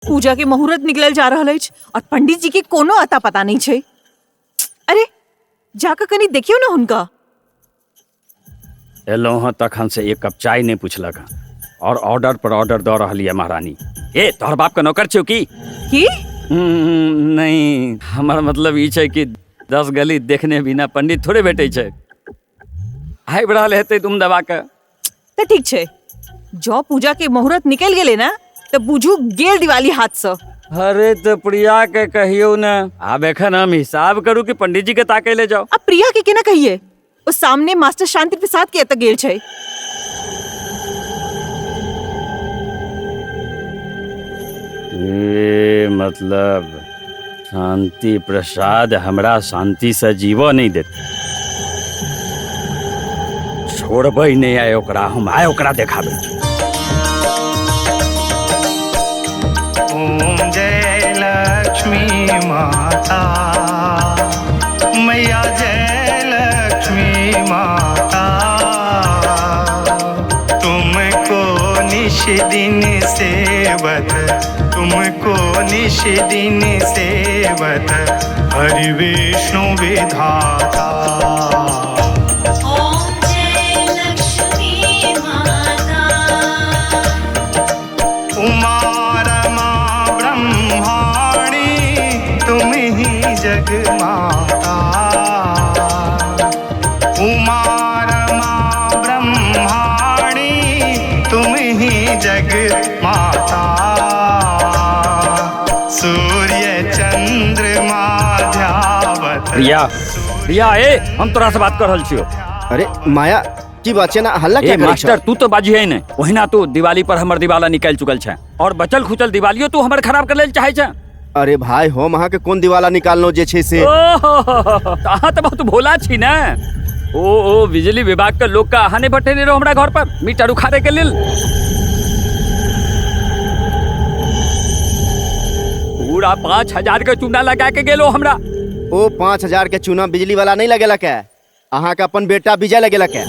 पूजा के मुहूर्त निकलल जा रहल अछि और पंडित जी के कोनो अता पता नहीं छै। अरे जाकर कनी देखियो ना हुनका। एलो हाँ तखन से एक कप चाय नहीं पूछलक हँ और ऑर्डर पर ऑर्डर दऽ रहल है महारानी। ए तोहर बाप के नौकर छौ की? नहीं हमार मतलब ई छै कि 10 गली देखने बिना पंडित थोड़े भेटे छै। आबि रहल हेतै तुम दबा के तो ठीक छै, जो पूजा के मुहूर्त निकल गेले ना तो बुझू गेल दिवाली हाथ से। अरे तो प्रिया के कहियो ना, आब एखन हम हिसाब करू कि पंडित जी के ताके ले जाओ। अब प्रिया के केना कहिए, वो सामने मास्टर शांति प्रसाद के एतऽ गेल छै। ए मतलब शांति प्रसाद हमरा शांति से जीवो नहीं देते। छोड़बै नहीं आए ओकरा, हम आए ओकरा देखाबै। ओम जय लक्ष्मी माता, मैया जय लक्ष्मी माता, तुमको निश दिन सेवत, तुमको निश दिन सेवत, हरि विष्णु विधाता। जग माता, उमा रमा ब्रह्माणी, तुम ही जग माता, सूर्य चंद्रमा ध्यावत। प्रिया ए हम तोरा से बात कर रहल छियो। अरे माया की बात छै ना, हल्ला क्या मास्टर तू तो बाजी है ने, ओहिना तू दिवाली पर हमर दिवाला निकाल चुकल छै और बचल खुचल दिवालियो तू हमर खराब कर लेल चाहे छै। अरे भाई हम अहाँ के कोन दिवाला निकालनो जे छै से। अहाँ तो बहुत भोला छी ने। ओ बिजली विभाग के लोग का अहाँ ने बटेने रहो हमरा घर पर मीटर उखाड़े के लेल। पूरा 5000 के चूना लगा के गेलो हमरा। ओ 5000 के चूना बिजली वाला नहीं लगेला क्या? अहाँ के अपन बेटा विजय लगेला क्या?